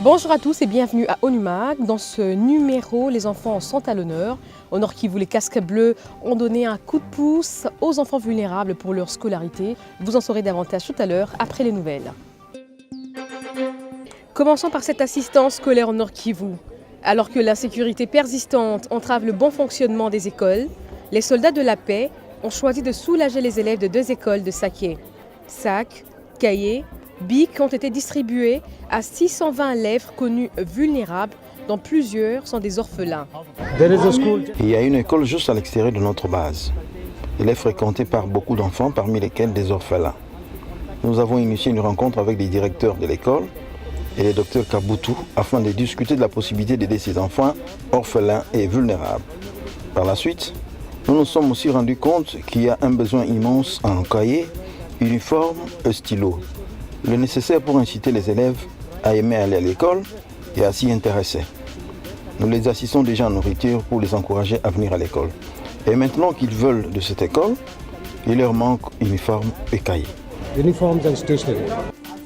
Bonjour à tous et bienvenue à ONUMAG. Dans ce numéro, les enfants sont à l'honneur. Au Nord Kivu, les casques bleus ont donné un coup de pouce aux enfants vulnérables pour leur scolarité. Vous en saurez davantage tout à l'heure après les nouvelles. Commençons par cette assistance scolaire au Nord Kivu. Alors que l'insécurité persistante entrave le bon fonctionnement des écoles, les soldats de la paix ont choisi de soulager les élèves de 2 écoles de Saké. Sacs, cahiers, bics ont été distribués à 620 élèves connus vulnérables, dont plusieurs sont des orphelins. Il y a une école juste à l'extérieur de notre base. Elle est fréquentée par beaucoup d'enfants, parmi lesquels des orphelins. Nous avons initié une rencontre avec les directeurs de l'école et le docteur Kabutu afin de discuter de la possibilité d'aider ces enfants orphelins et vulnérables. Par la suite, nous nous sommes aussi rendus compte qu'il y a un besoin immense en cahiers, uniformes et stylos. Le nécessaire pour inciter les élèves à aimer aller à l'école et à s'y intéresser. Nous les assistons déjà en nourriture pour les encourager à venir à l'école. Et maintenant qu'ils veulent de cette école, il leur manque uniformes et cahiers.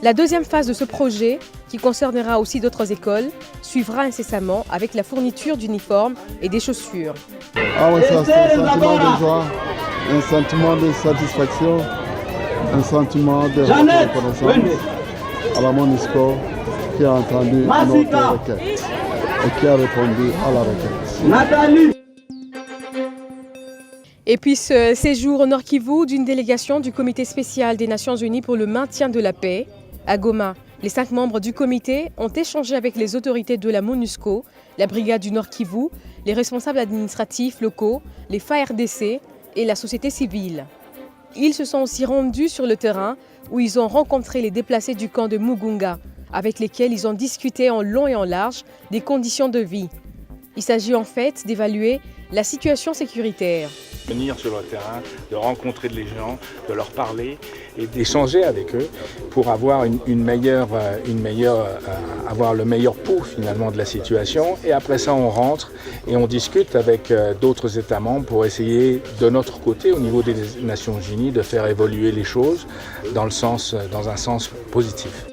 La deuxième phase de ce projet, qui concernera aussi d'autres écoles, suivra incessamment avec la fourniture d'uniformes et des chaussures. Ah oui, c'est un sentiment de joie, un sentiment de satisfaction, un sentiment de reconnaissance à la MONUSCO qui a entendu notre requête et qui a répondu à la requête. Et puis ce séjour au Nord Kivu d'une délégation du Comité spécial des Nations Unies pour le maintien de la paix. À Goma, les 5 membres du comité ont échangé avec les autorités de la MONUSCO, la brigade du Nord Kivu, les responsables administratifs locaux, les FARDC et la société civile. Ils se sont aussi rendus sur le terrain où ils ont rencontré les déplacés du camp de Mugunga, avec lesquels ils ont discuté en long et en large des conditions de vie. Il s'agit en fait d'évaluer la situation sécuritaire. Venir sur le terrain, de rencontrer les gens, de leur parler et d'échanger avec eux pour avoir avoir le meilleur pouls finalement de la situation. Et après ça, on rentre et on discute avec d'autres États membres pour essayer de notre côté, au niveau des Nations Unies, de faire évoluer les choses dans un sens positif.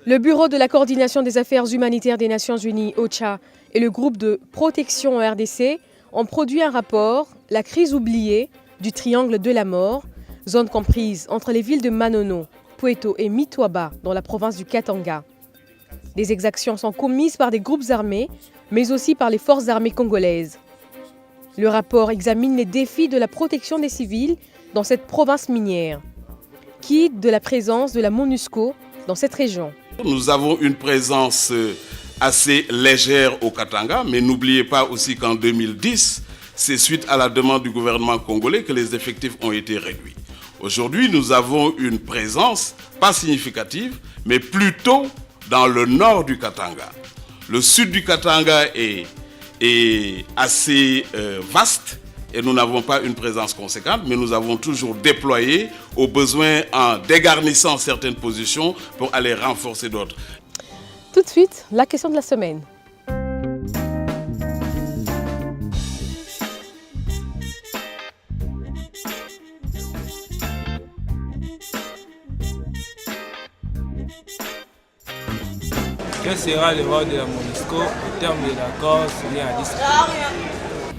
Le Bureau de la coordination des affaires humanitaires des Nations Unies, OCHA, et le groupe de protection en RDC ont produit un rapport, La crise oubliée du triangle de la mort, zone comprise entre les villes de Manono, Pweto et Mitwaba dans la province du Katanga. Des exactions sont commises par des groupes armés, mais aussi par les forces armées congolaises. Le rapport examine les défis de la protection des civils dans cette province minière, qui de la présence de la MONUSCO dans cette région. Nous avons une présence assez légère au Katanga, mais n'oubliez pas aussi qu'en 2010, c'est suite à la demande du gouvernement congolais que les effectifs ont été réduits. Aujourd'hui, nous avons une présence pas significative, mais plutôt dans le nord du Katanga. Le sud du Katanga est assez vaste et nous n'avons pas une présence conséquente, mais nous avons toujours déployé au besoin en dégarnissant certaines positions pour aller renforcer d'autres. Tout de suite, la question de la semaine. Quel sera le rôle de la MONUSCO au terme de l'accord signé à Addis Abeba?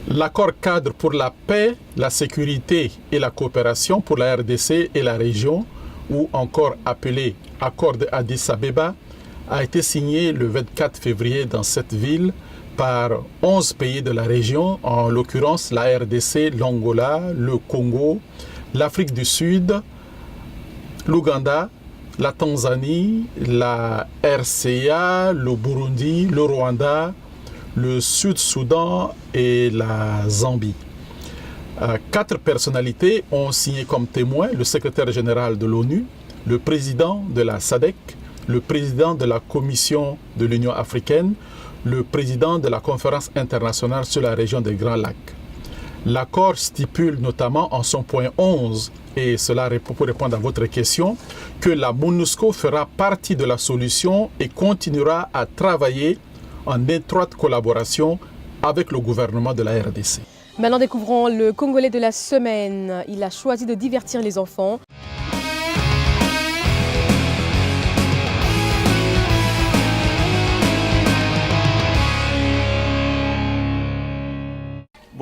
L'accord cadre pour la paix, la sécurité et la coopération pour la RDC et la région, ou encore appelé accord de Addis Abeba, a été signé le 24 février dans cette ville par 11 pays de la région, en l'occurrence la RDC, l'Angola, le Congo, l'Afrique du Sud, l'Ouganda, la Tanzanie, la RCA, le Burundi, le Rwanda, le Sud-Soudan et la Zambie. 4 personnalités ont signé comme témoins: le secrétaire général de l'ONU, le président de la SADC, le président de la Commission de l'Union africaine, le président de la Conférence internationale sur la région des Grands Lacs. L'accord stipule notamment en son point 11, et cela pour répondre à votre question, que la MONUSCO fera partie de la solution et continuera à travailler en étroite collaboration avec le gouvernement de la RDC. Maintenant, découvrons le Congolais de la semaine. Il a choisi de divertir les enfants.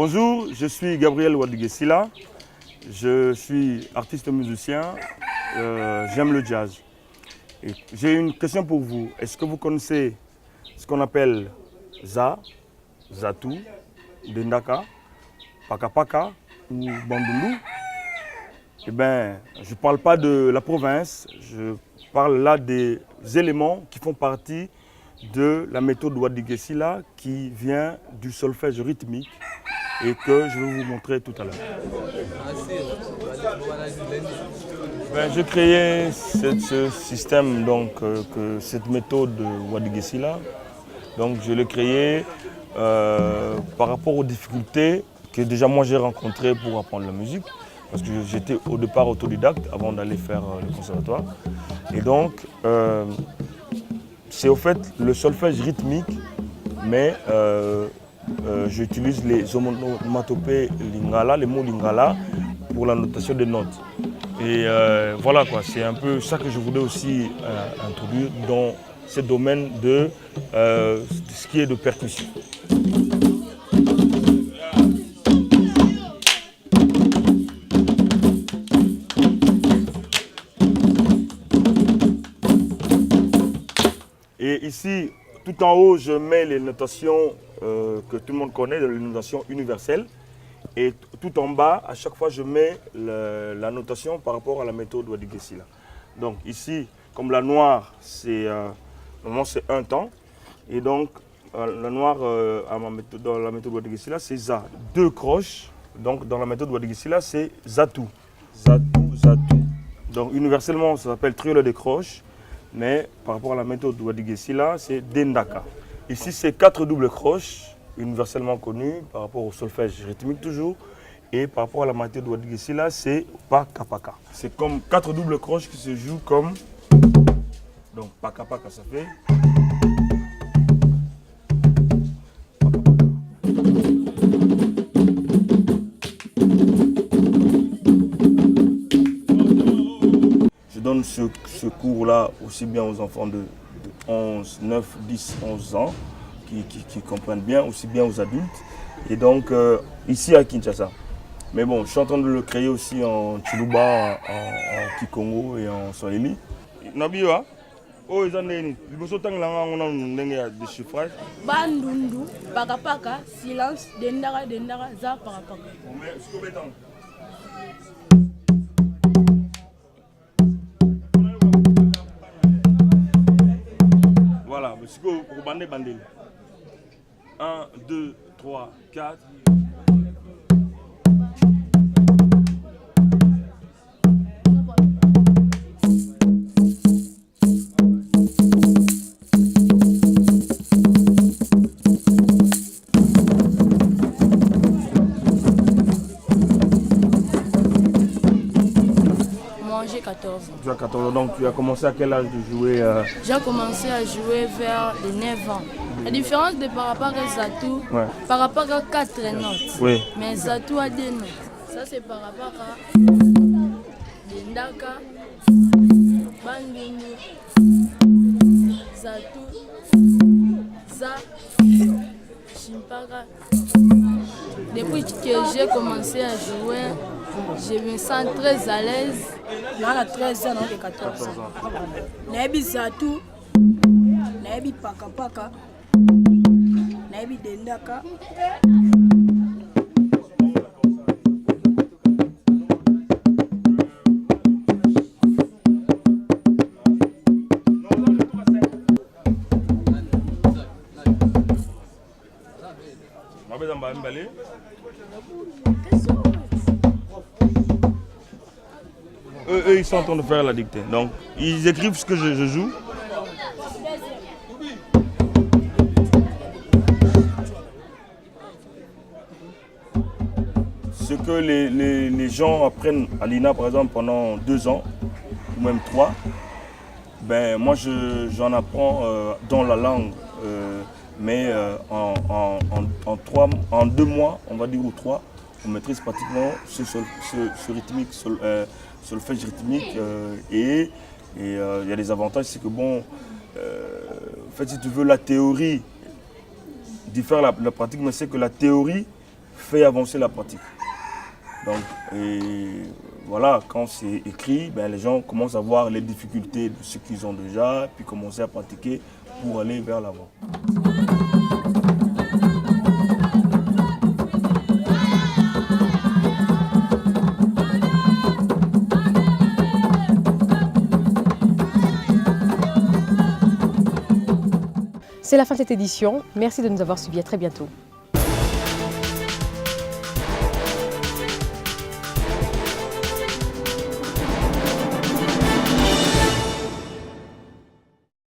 Bonjour, je suis Gabriel Wadiguesila. Je suis artiste musicien. J'aime le jazz. J'ai une question pour vous. Est-ce que vous connaissez ce qu'on appelle Za, Zatu, Dendaka, Paka Paka ou Bandundu? Eh bien, je ne parle pas de la province, je parle là des éléments qui font partie de la méthode Wadiguesila qui vient du solfège rythmique et que je vais vous montrer tout à l'heure. J'ai créé ce système, donc, cette méthode Wadiguesila. Donc, je l'ai créé par rapport aux difficultés que déjà moi j'ai rencontrées pour apprendre la musique. Parce que j'étais au départ autodidacte avant d'aller faire le conservatoire. Et donc, c'est au fait le solfège rythmique, mais j'utilise les onomatopées lingala, les mots lingala, pour la notation des notes. Et voilà quoi, c'est un peu ça que je voulais aussi introduire dans ce domaine de ce qui est de percussion. Et ici, tout en haut, je mets les notations que tout le monde connaît, les notations universelles. Et tout en bas, à chaque fois, je mets la notation par rapport à la méthode Wadiguesila. Donc ici, comme la noire, normalement c'est un temps. Et donc, la noire dans la méthode Wadiguesila, c'est Za. 2 croches. Donc dans la méthode Wadiguesila, c'est Zatu. Zatu, Zatu. Donc universellement, ça s'appelle triole des croches. Mais par rapport à la méthode Wadiguesila, c'est Dendaka. Ici, c'est 4 doubles croches, universellement connues par rapport au solfège rythmique toujours. Et par rapport à la méthode Wadiguesila, c'est Paka Paka. C'est comme 4 doubles croches qui se jouent comme... Donc Paka Paka, ça fait... Je donne ce cours-là aussi bien aux enfants de 11, 9, 10, 11 ans qui comprennent bien, aussi bien aux adultes. Et donc ici à Kinshasa. Mais bon, je suis en train de le créer aussi en Chiluba, en Kikongo et en Swahili. Nabiwa, oh ils ont des déchiffrage. Bandundu, Paka Paka, silence, Dendaka, Dendaka, Za, Paka Paka. Voilà, c'est que vous bandez. 1, 2, 3, 4. J'ai 14 ans. Tu as 14 ans, donc tu as commencé à quel âge de jouer J'ai commencé à jouer vers les 9 ans. La différence de par rapport à Zatu, par rapport à 4 notes. Oui. Mais Zatu a 2 notes. Ça c'est par rapport à Dendaka, Bandundu, Zatu, Za, Chimpaka. Depuis que j'ai commencé à jouer, je me sens très à l'aise. Dans la 13 ans, non, de 14 ans. Naebi Zatu, Naebi Paka Paka, Naebi Dendaka. Eux, ils sont en train de faire la dictée. Donc, ils écrivent ce que je joue. Ce que les gens apprennent à l'INA, par exemple, pendant 2 ans, ou même 3, ben, moi, j'en apprends dans la langue. Mais en 2 mois, on va dire, ou 3, on maîtrise pratiquement ce rythmique, solfège rythmique. Et il y a des avantages, c'est que bon, en fait, si tu veux, la théorie diffère la pratique, mais c'est que la théorie fait avancer la pratique. Donc, voilà, quand c'est écrit, ben, les gens commencent à voir les difficultés de ce qu'ils ont déjà, puis commencer à pratiquer pour aller vers l'avant. C'est la fin de cette édition. Merci de nous avoir suivis. À très bientôt.